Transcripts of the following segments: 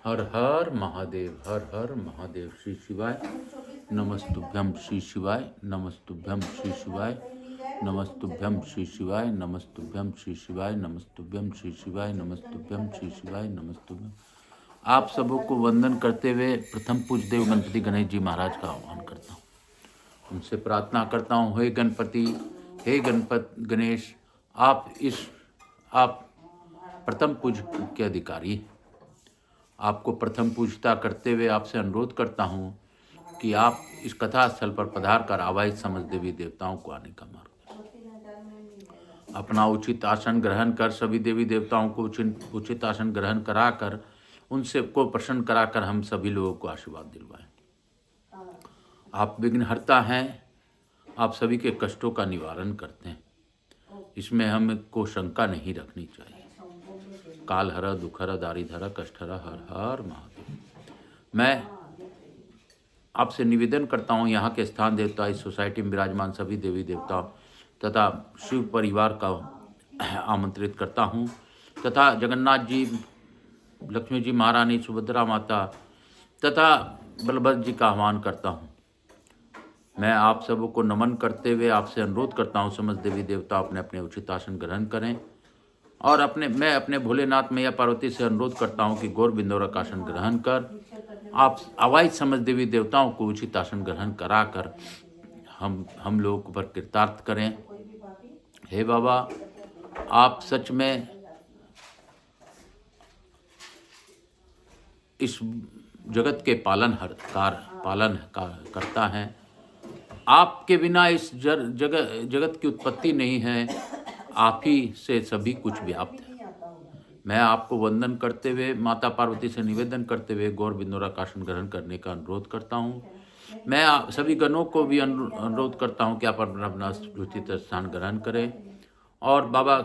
हर हर महादेव, हर हर महादेव। श्री शिवाय नमस्तुभ्यम, श्री शिवाय नमस्तुभ्यम, श्री शिवाय नमस्तुभ्यम, श्री शिवाय नमस्तुभ्यम, श्री शिवाय नमस्तुभ्यम, श्री शिवाय नमस्तुभ्यम, श्री शिवाय नमस्तुभ्यम। आप सबों को वंदन करते हुए प्रथम पूज्य देव गणपति गणेश जी महाराज का आह्वान करता हूँ। उनसे प्रार्थना करता हूँ, हे गणपति, हे गणपत गणेश, आप प्रथम पूज्य के अधिकारी हैं। आपको प्रथम पूजता करते हुए आपसे अनुरोध करता हूँ कि आप इस कथा स्थल पर पधार कर आवाहित समस्त देवी देवताओं को आने का मार्ग अपना उचित आसन ग्रहण कर, सभी देवी देवताओं को उचित आसन ग्रहण कराकर उनसे को प्रसन्न कराकर हम सभी लोगों को आशीर्वाद दिलवाएं। आप विघ्नहर्ता हैं, आप सभी के कष्टों का निवारण करते हैं, इसमें हमको शंका नहीं रखनी चाहिए। काल हर, दुख हर, दारिद्र कष्ट हर, हर हर महादेव। मैं आपसे निवेदन करता हूँ, यहाँ के स्थान देवता, इस सोसाइटी में विराजमान सभी देवी देवताओं तथा शिव परिवार का आमंत्रित करता हूँ तथा जगन्नाथ जी, लक्ष्मी जी महारानी, सुभद्रा माता तथा बलभद्र जी का आह्वान करता हूँ। मैं आप सबों को नमन करते हुए आपसे अनुरोध करता हूँ, समस्त देवी देवता अपने अपने उचित आसन ग्रहण करें और मैं अपने भोलेनाथ मैया पार्वती से अनुरोध करता हूँ कि गौर बिंदोरक आसन ग्रहण कर आप आवाहित समस्त देवी देवताओं को उचित आसन ग्रहण कराकर हम लोगों पर कृतार्थ करें। हे बाबा, आप सच में इस जगत के पालन करता हैं। आपके बिना इस जगत की उत्पत्ति नहीं है, आप ही से सभी कुछ व्याप्त है। मैं आपको वंदन करते हुए, माता पार्वती से निवेदन करते हुए गौर बिंदोरक आसन ग्रहण करने का अनुरोध करता हूँ। मैं सभी गणों को भी अनुरोध करता हूँ कि आप अपना उचित स्थान ग्रहण करें और बाबा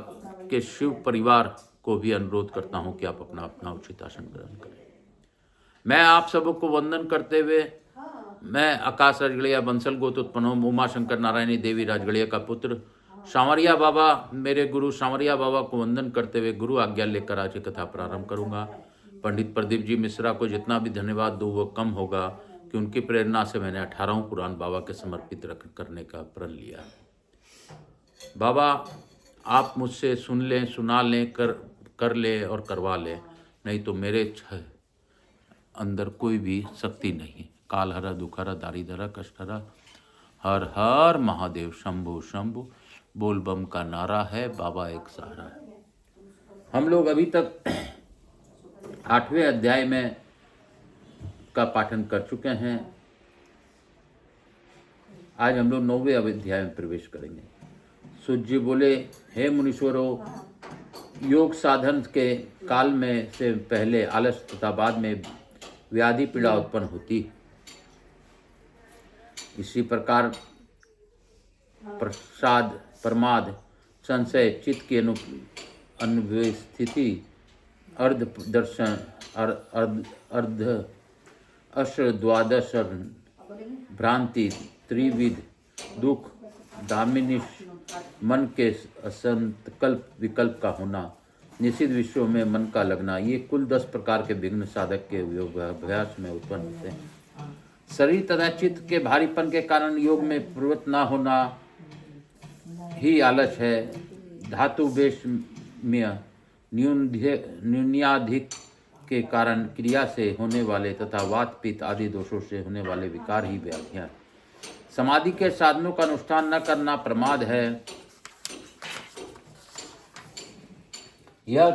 के शिव परिवार को भी अनुरोध करता हूँ कि आप अपना उचित आसन ग्रहण करें। मैं आप सबों को वंदन करते हुए, मैं आकाश राजगढ़िया बंसल गोत्र उत्पन्न हूँ, उमा शंकर नारायणी देवी राजगढ़िया का पुत्र सांवरिया बाबा, मेरे गुरु सांवरिया बाबा को वंदन करते हुए गुरु आज्ञा लेकर आज की कथा प्रारंभ करूंगा। पंडित प्रदीप जी मिश्रा को जितना भी धन्यवाद दूँ वो कम होगा कि उनकी प्रेरणा से मैंने 18 पुराण बाबा के समर्पित करने का प्रण लिया है। बाबा, आप मुझसे सुन लें, सुना लें, कर ले और करवा लें, नहीं तो मेरे अंदर कोई भी शक्ति नहीं। काल हरा, दुख हरा, दारिद्र कष्ट हरा, हर हर महादेव। शंभु शंभु बोल बम का नारा है, बाबा एक सहारा है। हम लोग अभी तक 8वें अध्याय में का पाठन कर चुके हैं। आज हम लोग 9वें अध्याय में प्रवेश करेंगे। सूर्य जी बोले, हे मुनीश्वरों, योग साधन के काल में से पहले आलस तथा बाद में व्याधि पीड़ा उत्पन्न होती है। इसी प्रकार प्रसाद, प्रमाद, संशय, चित्त की अनुपस्थिति, अर्ध दर्शन, अर्ध अश्र, द्वादश भ्रांति, त्रिविध दुख, दामिनिश, मन के असंकल्प विकल्प का होना, निषिद्ध विषयों में मन का लगना, ये कुल 10 प्रकार के विघ्न साधक के योगाभ्यास में उत्पन्न होते हैं। शरीर तथा चित्त के भारीपन के कारण योग में प्रवृत्त न होना ही आलस है। धातु वेश में न्यून्याधिक के कारण क्रिया से होने वाले तथा वात पित्त आदि दोषों से होने वाले विकार ही व्याधियां। समाधि के साधनों का अनुष्ठान न करना प्रमाद है। यह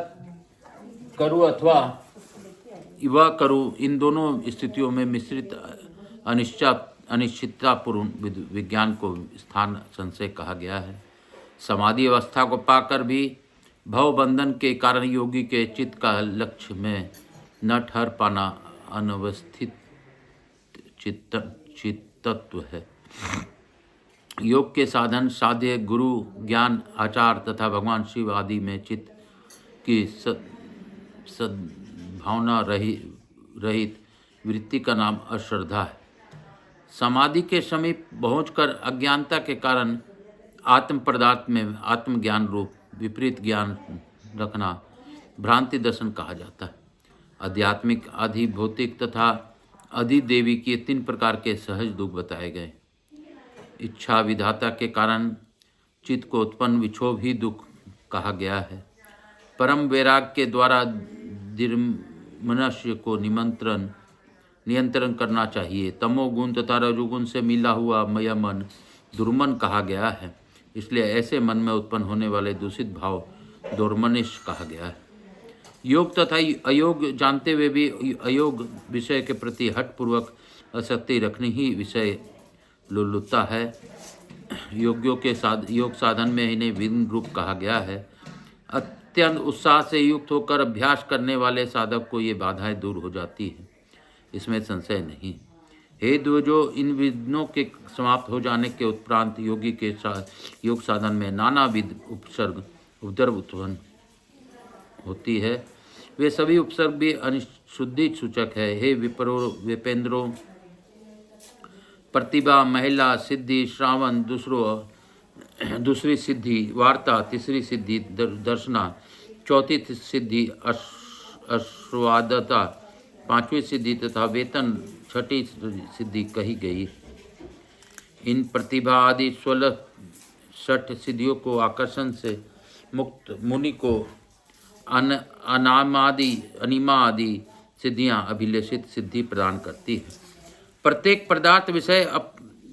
करूँ अथवा वह करूँ, इन दोनों स्थितियों में मिश्रित अनिश्चिततापूर्ण विज्ञान को स्थान संशय कहा गया है। समाधि अवस्था को पाकर भी भव बंधन के कारण योगी के चित्त का लक्ष्य में न ठहर पाना अनवस्थित चित्तत्व है। योग के साधन साध्य, गुरु, ज्ञान, आचार तथा भगवान शिव आदि में चित्त की सद्भावना रहित वृत्ति का नाम अश्रद्धा है। समाधि के समीप पहुंचकर अज्ञानता के कारण आत्म पदार्थ में आत्मज्ञान रूप विपरीत ज्ञान रखना भ्रांति दर्शन कहा जाता है। आध्यात्मिक, आधि भौतिक तथा अधिदेवी के 3 प्रकार के सहज दुख बताए गए। इच्छा विधाता के कारण चित्त को उत्पन्न विक्षोभ ही दुख कहा गया है। परम वैराग के द्वारा मनुष्य को नियंत्रण करना चाहिए। तमोगुण तथा रजोगुण से मिला हुआ मय मन दुर्मन कहा गया है, इसलिए ऐसे मन में उत्पन्न होने वाले दूषित भाव दुर्मनिश कहा गया है। योग तथा अयोग जानते हुए भी अयोग विषय के प्रति हठपूर्वक आसक्ति रखनी ही विषय लोलुपता है। योग साधन में इन्हें विघ्न रूप कहा गया है। अत्यंत उत्साह से युक्त होकर अभ्यास करने वाले साधक को ये बाधाएं दूर हो जाती है, इसमें संशय नहीं। हे द्विजो, इन विघ्नों के समाप्त हो जाने के उपरांत योगी के योग साधन में नानाविध उपसर्ग उपद्रव उत्पन्न होती है। वे सभी उपसर्ग भी अनिशुद्धि सूचक है। हे विपेंद्रो, प्रतिभा, महिला, सिद्धि, श्रावण, दूसरी सिद्धि, वार्ता, तीसरी सिद्धि, दर्शना, चौथी सिद्धि, अश्वादता, 5वीं सिद्धि तथा वेतन, 6ठी सिद्धि कही गई। इन प्रतिभा आदि 16 सिद्धियों को आकर्षण से मुक्त मुनि को अनिमा आदि सिद्धियां अभिलेषित सिद्धि प्रदान करती है। प्रत्येक पदार्थ विषय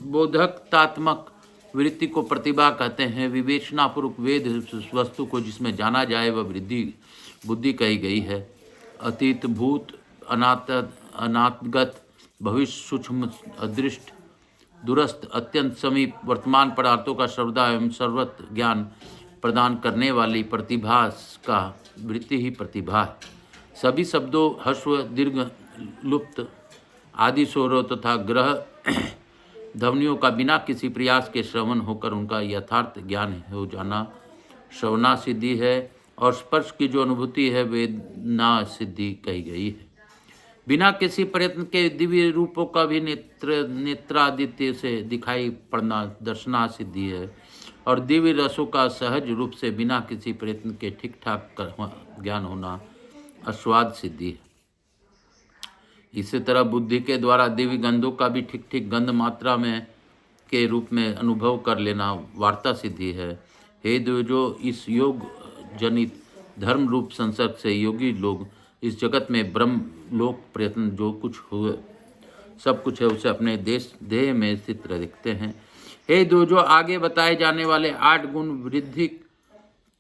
बोधकतात्मक वृत्ति को प्रतिभा कहते हैं। विवेचनापूर्वक वेद वस्तु को जिसमें जाना जाए वह बुद्धि कही गई है। अतीत, भूत, अनागत, भविष्य, सूक्ष्म, अदृष्ट, दूरस्थ, अत्यंत समीप, वर्तमान पदार्थों का सर्वदा एवं सर्वत्र ज्ञान प्रदान करने वाली प्रतिभा का वृत्ति ही प्रतिभा है। सभी शब्दों ह्रस्व, दीर्घ, लुप्त आदि स्वरों तथा ग्रह ध्वनियों का बिना किसी प्रयास के श्रवण होकर उनका यथार्थ ज्ञान हो जाना श्रवणा सिद्धि है। और स्पर्श की जो अनुभूति है वेदना सिद्धि कही गई है। बिना किसी प्रयत्न के दिव्य रूपों का भी नेत्रादित्य से दिखाई पड़ना दर्शना सिद्धि है। और दिव्य रसों का सहज रूप से बिना किसी प्रयत्न के ठीक ठाक ज्ञान होना आस्वाद सिद्धि है। इसी तरह बुद्धि के द्वारा दिव्य गंधों का भी ठीक ठीक गंध मात्रा में के रूप में अनुभव कर लेना वार्ता सिद्धि है। हे द्विजो, इस योग जनित धर्म रूप संसर्ग से योगी लोग इस जगत में ब्रह्म लोक प्रयत्न जो कुछ हुए सब कुछ है उसे अपने देह में स्थित रखते हैं। हे द्विजो, आगे बताए जाने वाले 8 गुण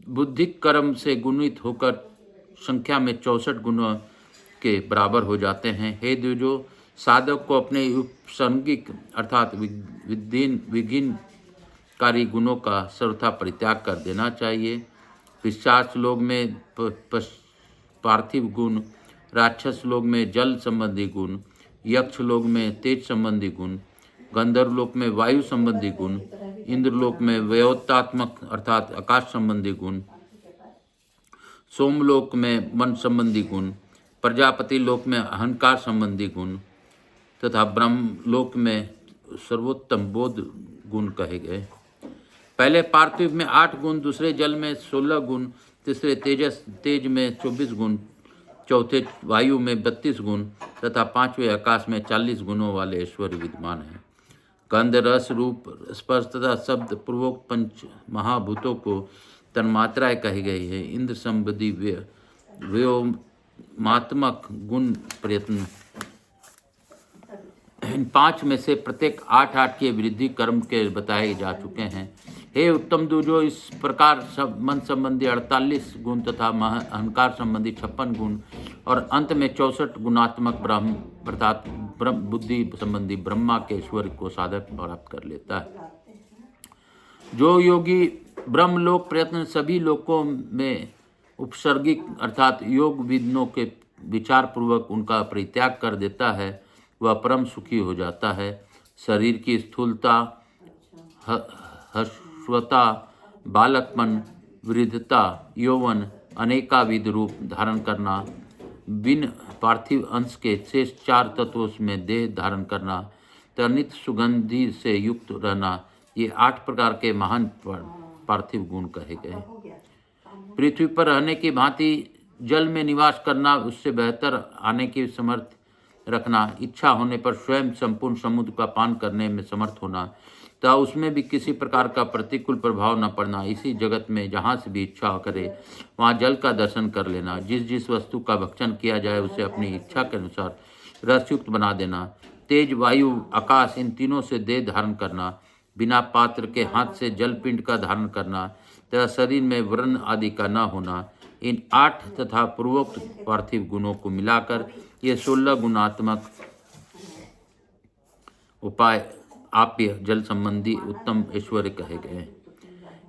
बुद्धिक कर्म से गुणित होकर संख्या में 64 गुणों के बराबर हो जाते हैं। हे द्विजो, साधक को अपने उपसर्गिक अर्थात विघ्नकारी गुणों का सर्वथा परित्याग कर देना चाहिए। पिशाच लोग में पार्थिव गुण, राक्षस लोग में जल संबंधी गुण, यक्ष लोग में तेज संबंधी गुण, गंधर्व लोक में वायु संबंधी गुण, इंद्रलोक में व्योतात्मक अर्थात आकाश संबंधी गुण, सोमलोक में मन संबंधी गुण, प्रजापति लोक में अहंकार संबंधी गुण तथा ब्रह्मलोक में सर्वोत्तम बोध गुण कहे गए। पहले पार्थिव में 8 गुण, दूसरे जल में 16 गुण, तीसरे तेज में 24 गुण, चौथे वायु में 32 गुण तथा 5वें आकाश में 40 गुणों वाले ऐश्वर्य विद्यमान हैं। गंध, रस, रूप, स्पर्श तथा शब्द पूर्वोक्त 5 महाभूतों को तन्मात्राएं कही गई है। इंद्र संबंधी व्योमात्मक गुण प्रयत्न इन 5 में से प्रत्येक 8 के वृद्धि कर्म के बताए जा चुके हैं। हे उत्तम द्विजो, इस प्रकार मन संबंधी 48 गुण तथा अहंकार संबंधी 56 गुण और अंत में 64 गुणात्मक ब्रह्म अर्थात बुद्धि संबंधी ब्रह्मा के ईश्वर को साधक प्राप्त कर लेता है। जो योगी ब्रह्मलोक प्रयत्न सभी लोकों में उपसर्गिक अर्थात योग विघ्नों के विचार पूर्वक उनका परित्याग कर देता है वह परम सुखी हो जाता है। शरीर की स्थूलता, हर्षवता, बालकपन, वृद्धता, यौवन, अनेकाविध रूप धारण करना, बिन पार्थिव अंश के शेष 4 तत्वों में देह धारण करना, तनित सुगंधि से युक्त रहना, ये 8 प्रकार के महान पार्थिव गुण कहे गए। पृथ्वी पर रहने की भांति जल में निवास करना, उससे बेहतर आने की समर्थ रखना, इच्छा होने पर स्वयं संपूर्ण समुद्र का पान करने में समर्थ होना, तथा उसमें भी किसी प्रकार का प्रतिकूल प्रभाव न पड़ना। इसी जगत में जहाँ से भी इच्छा करे वहाँ जल का दर्शन कर लेना। जिस जिस वस्तु का भक्षण किया जाए उसे अपनी इच्छा के अनुसार रसयुक्त बना देना। तेज, वायु, आकाश, इन तीनों से देह धारण करना, बिना पात्र के हाथ से जल पिंड का धारण करना, तथा शरीर में व्रण आदि का न होना। इन 8 तथा पूर्वोक्त पार्थिव गुणों को मिलाकर ये 16 गुणात्मक उपाय आप्य जल संबंधी उत्तम ऐश्वर्य कहे गए हैं।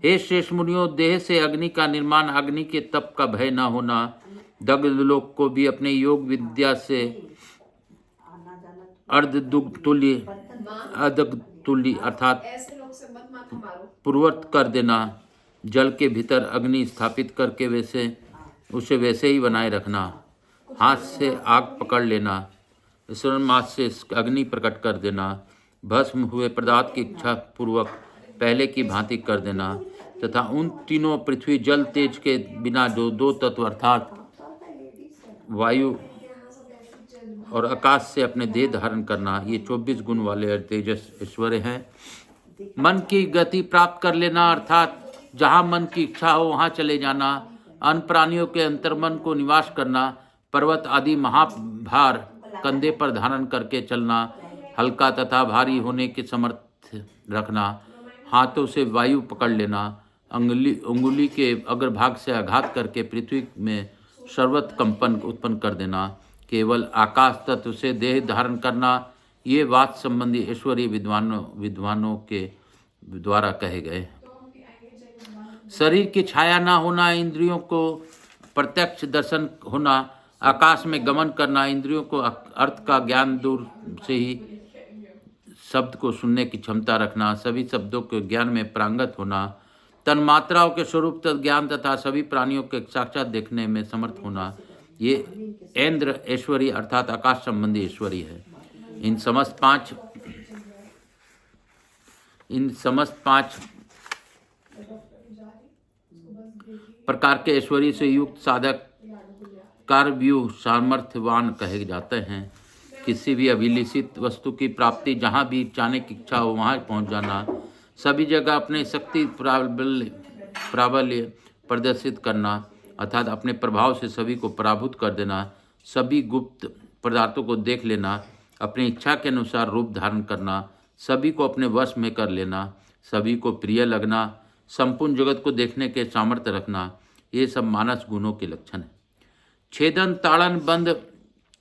हे श्रेष्ठ मुनियों, देह से अग्नि का निर्माण, अग्नि के तप का भय न होना, दग्ध लोक को भी अपने योग विद्या से अर्धदुग्ध तुल्य अर्थात पूर्वत कर देना, जल के भीतर अग्नि स्थापित करके उसे वैसे ही बनाए रखना, हाथ से आग पकड़ लेना, मास से अग्नि प्रकट कर देना, भस्म हुए पदार्थ की इच्छा पूर्वक पहले की भांति कर देना, तथा उन तीनों पृथ्वी, जल, तेज के बिना जो 2 तत्व अर्थात वायु और आकाश से अपने देह धारण करना, ये 24 गुण वाले तेजस ऐश्वर्य हैं। मन की गति प्राप्त कर लेना, अर्थात जहाँ मन की इच्छा हो वहाँ चले जाना, अन्य प्राणियों के अंतर्मन को निवास करना, पर्वत आदि महाभार कंधे पर धारण करके चलना, हल्का तथा भारी होने के समर्थ रखना, हाथों से वायु पकड़ लेना, अंगुली के अग्रभाग से आघात करके पृथ्वी में सर्वत्र कंपन उत्पन्न कर देना, केवल आकाश तत्व से देह धारण करना, ये वात संबंधी ऐश्वर्य विद्वानों के द्वारा कहे गए। शरीर की छाया ना होना, इंद्रियों को प्रत्यक्ष दर्शन होना, आकाश में गमन करना, इंद्रियों को अर्थ का ज्ञान दूर से ही शब्द को सुनने की क्षमता रखना, सभी शब्दों के ज्ञान में प्रांगत होना, तन्मात्राओं के स्वरूप तक ज्ञान तथा सभी प्राणियों के साक्षात देखने में समर्थ होना, ये इंद्र ऐश्वर्य अर्थात आकाश संबंधी ऐश्वर्य है। इन समस्त पांच प्रकार के ऐश्वर्य से युक्त साधक कार्यव्यूह सामर्थ्यवान कहे जाते हैं। किसी भी अभिलषित वस्तु की प्राप्ति, जहाँ भी जाने की इच्छा हो वहाँ पहुँच जाना, सभी जगह अपने शक्ति प्राबल्य प्रदर्शित करना, अर्थात अपने प्रभाव से सभी को पराभूत कर देना, सभी गुप्त पदार्थों को देख लेना, अपनी इच्छा के अनुसार रूप धारण करना, सभी को अपने वश में कर लेना, सभी को प्रिय लगना, संपूर्ण जगत को देखने के सामर्थ्य रखना, ये सब मानस गुणों के लक्षण हैं। छेदन, ताड़न, बंध,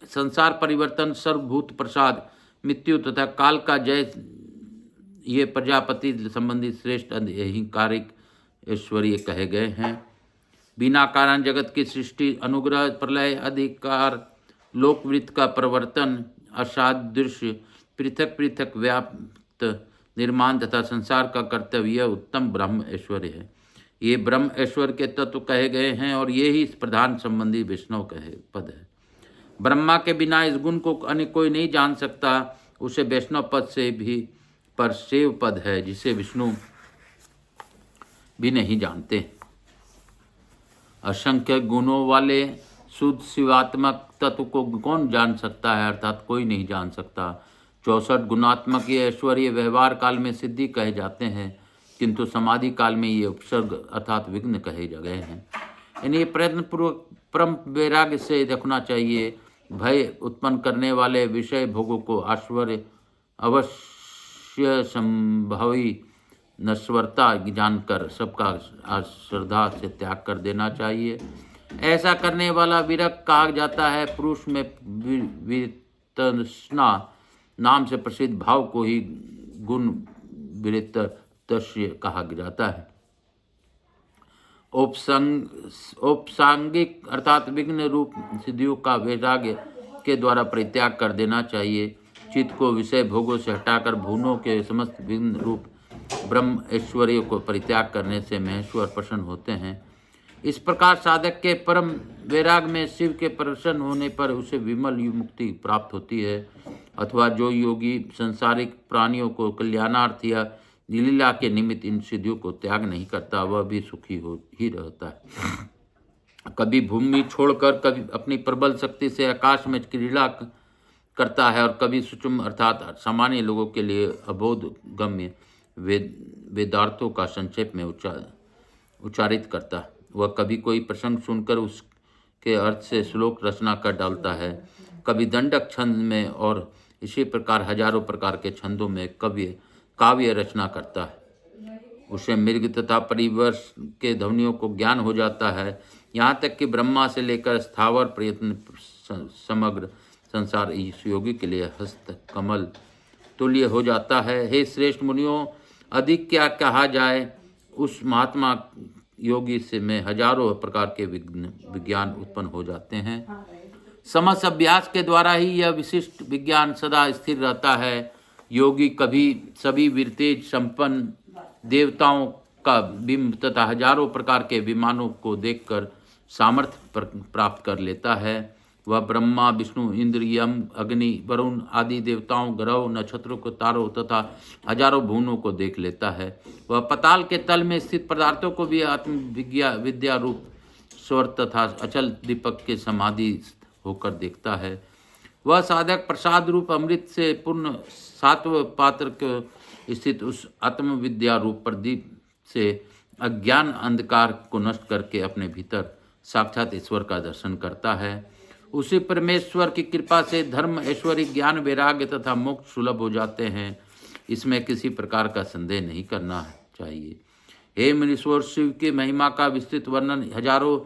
संसार परिवर्तन, सर्वभूत प्रसाद, मृत्यु तथा काल का जय, ये प्रजापति संबंधी श्रेष्ठ अहिंकारिक ऐश्वर्य कहे गए हैं। बिना कारण जगत की सृष्टि, अनुग्रह, प्रलय, अधिकार, लोकवृत्त का प्रवर्तन, असादृश्य, पृथक पृथक व्याप्त निर्माण तथा संसार का कर्तव्य उत्तम ब्रह्म ऐश्वर्य है। ये ब्रह्म ऐश्वर्य के तत्व कहे गए हैं और ये ही प्रधान संबंधी वैष्णव कहे पद है। ब्रह्मा के बिना इस गुण को अन्य कोई नहीं जान सकता, उसे वैष्णव पद से भी पर सेव पद है, जिसे विष्णु भी नहीं जानते। असंख्य गुणों वाले शुद्ध शिवात्मक तत्व को कौन जान सकता है, अर्थात कोई नहीं जान सकता। 64 गुणात्मक ये ऐश्वर्य व्यवहार काल में सिद्धि कहे जाते हैं, किंतु समाधि काल में ये उपसर्ग अर्थात विघ्न कहे गए हैं। इन्हें प्रयत्नपूर्वक परम वैराग्य से देखना चाहिए। भय उत्पन्न करने वाले विषय भोगों को अवश्य संभवी नश्वरता जानकर सबका श्रद्धा से त्याग कर देना चाहिए। ऐसा करने वाला विरक्त कहा जाता है। पुरुष में वितृष्णा नाम से प्रसिद्ध भाव को ही गुण विरतस्य कहा जाता है। औपसांगिक अर्थात विघ्न रूप सिद्धियों का वैराग्य के द्वारा परित्याग कर देना चाहिए। चित्त को विषय भोगों से हटाकर भूनों के समस्त विघ्न रूप ब्रह्म ऐश्वर्य को परित्याग करने से महेश्वर प्रसन्न होते हैं। इस प्रकार साधक के परम वैराग में शिव के प्रसन्न होने पर उसे विमल मुक्ति प्राप्त होती है। अथवा जो योगी संसारिक प्राणियों को कल्याणार्थ या लीला के निमित्त इन सिद्धियों को त्याग नहीं करता, वह भी सुखी हो ही रहता है। कभी भूमि छोड़कर कभी अपनी प्रबल शक्ति से आकाश में क्रीड़ा करता है, और कभी सूक्ष्म अर्थात सामान्य लोगों के लिए अबोध गम्य वेदार्थों का संक्षेप में उच्चारित करता है। वह कभी कोई प्रसंग सुनकर उसके अर्थ से श्लोक रचना कर डालता है, कभी दंडक छंद में, और इसी प्रकार हजारों प्रकार के छंदों में काव्य रचना करता है। उसे मृग तथा परिवर्ष के ध्वनियों को ज्ञान हो जाता है, यहाँ तक कि ब्रह्मा से लेकर स्थावर प्रयत्न समग्र संसार इस योगी के लिए हस्त कमल तुल्य हो जाता है। हे श्रेष्ठ मुनियों, अधिक क्या कहा जाए, उस महात्मा योगी से में हजारों प्रकार के विज्ञान उत्पन्न हो जाते हैं। समस्त अभ्यास के द्वारा ही यह विशिष्ट विज्ञान सदा स्थिर रहता है। योगी कभी सभी वीरतेज संपन्न देवताओं का बिंब तथा हजारों प्रकार के विमानों को देखकर सामर्थ्य प्राप्त कर लेता है। वह ब्रह्मा, विष्णु, इंद्र, यम, अग्नि, वरुण आदि देवताओं, ग्रहों, नक्षत्रों को, तारों तथा हजारों भुवनों को देख लेता है। वह पाताल के तल में स्थित पदार्थों को भी विद्या रूप स्वर तथा अचल दीपक के समाधि होकर देखता है। वह साधक प्रसाद रूप अमृत से पूर्ण सात्व पात्र के स्थित उस आत्मविद्या रूप प्रदीप से अज्ञान अंधकार को नष्ट करके अपने भीतर साक्षात ईश्वर का दर्शन करता है। उसी परमेश्वर की कृपा से धर्म, ऐश्वर्य, ज्ञान, वैराग्य तथा मोक्ष सुलभ हो जाते हैं। इसमें किसी प्रकार का संदेह नहीं करना चाहिए। हे मुनीश्वर, शिव की महिमा का विस्तृत वर्णन हजारों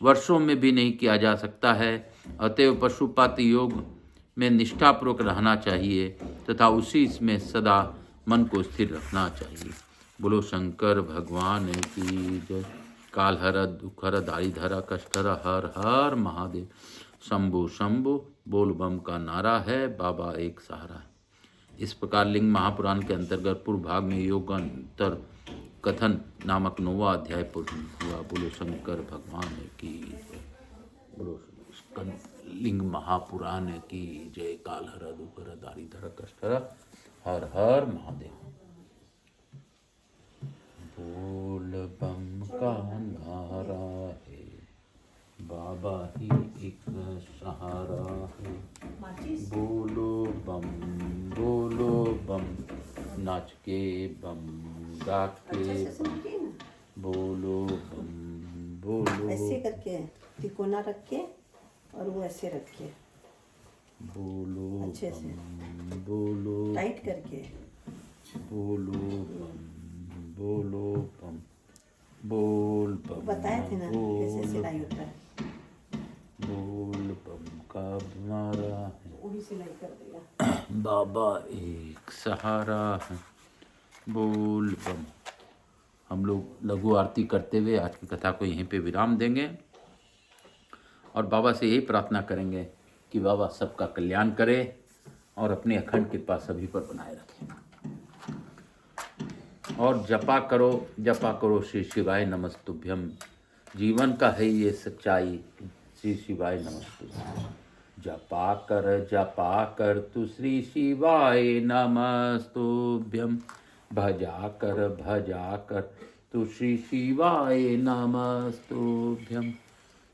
वर्षों में भी नहीं किया जा सकता है। अतएव पशुपात योग में निष्ठापूर्वक रहना चाहिए तथा उसी में सदा मन को स्थिर रखना चाहिए। बोलो शंकर भगवान की जय। कालहर, दुखहर, दारिधर, कष्टहर, हर हर महादेव। शंभु शंभु बोल बम का नारा है, बाबा एक सहारा है। इस प्रकार लिंग महापुराण के अंतर्गत पूर्व भाग में योगांतर कथन नामक 9वां अध्याय पूर्ण हुआ। बोलो शंकर भगवान की जय। बोलो लिंग महापुराण की जय। कालहर, दुखहर, दारिधर, कष्टहर, हर हर महादेव। बोल बम का नारा है, बाबा ही एक सहारा है। बोलो बम नाच के बम, गा के बम, बोलो बम बोलो। ऐसे करके तिकोना रख के और वो ऐसे रख के बोलो अच्छे से बम बोलो, टाइट करके बोलो बम बोलो बम, बोल बम बताए थे ना कैसे सिलाई होता है। बोल बम का नारा है, वही सिलाई कर देगा। बाबा एक सहारा है। बोल बम। हम लोग लघु आरती करते हुए आज की कथा को यहीं पे विराम देंगे और बाबा से यही प्रार्थना करेंगे कि बाबा सबका कल्याण करे और अपनी अखंड कृपा सभी पर बनाए रखें। और जपा करो श्री शिवाय नमस्तुभ्यम। जीवन का है ये सच्चाई, श्री शिवाय नमस्तुभ्यम। जपा कर तू श्री शिवाय नमस्तुभ्यम। भजा कर तू श्री शिवाय नमस्तुभ्यम।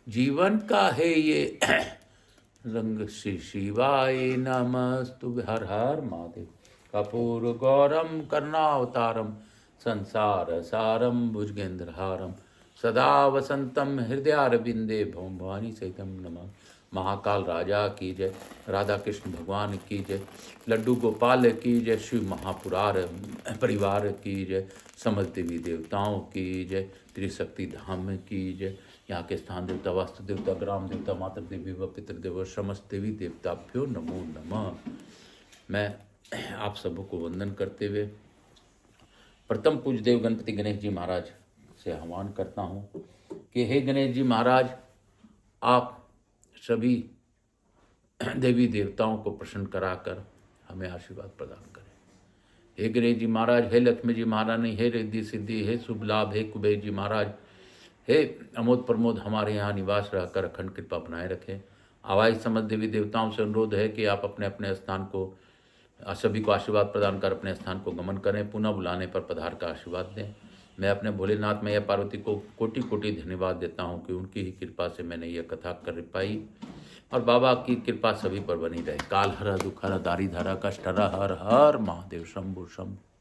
जीवन का है ये रंग, श्री शिवाय नमस्तुभ्यम। हर हर महादेव। कपूर गौरम करुणावतारम संसार सारम भुजगेंद्रहारम सदा वसंतम हृदयारविंदे भवम भवानी सहितम नमः। महाकाल राजा की जय, राधा कृष्ण भगवान की जय, लड्डू गोपाल की जय, शिव महापुरार परिवार की जय, समस्त देवी देवताओं की जय, त्रिशक्ति धाम की जय, यहाँ के स्थान देवता, वास्तु देवता, ग्राम देवता, मातृ देवी व पितृदेव, समस्त देवी देवताभ्यो नमो नमः। मैं आप सबको वंदन करते हुए प्रथम पूज्य देव गणपति गणेश जी महाराज से आह्वान करता हूँ कि हे गणेश जी महाराज, आप सभी देवी देवताओं को प्रसन्न कराकर हमें आशीर्वाद प्रदान करें। हे गणेश जी महाराज, हे लक्ष्मी जी महारानी, हे रिद्धि सिद्धि, हे शुभ लाभ, हे कुबेर जी महाराज, हे अमोद प्रमोद हमारे यहाँ निवास रहकर अखंड कृपा बनाए रखें। आवाज समस्त देवी देवताओं से अनुरोध है कि आप अपने अपने स्थान को सभी को आशीर्वाद प्रदान कर अपने स्थान को गमन करें। पुनः बुलाने पर पधार का आशीर्वाद दें। मैं अपने भोलेनाथ मैया पार्वती को कोटि कोटि धन्यवाद देता हूँ कि उनकी ही कृपा से मैंने यह कथा कर पाई, और बाबा की कृपा सभी पर बनी रहे। काल हर दुख हर दारी धरा कष्ट हर हर हर महादेव शंभु शंभु।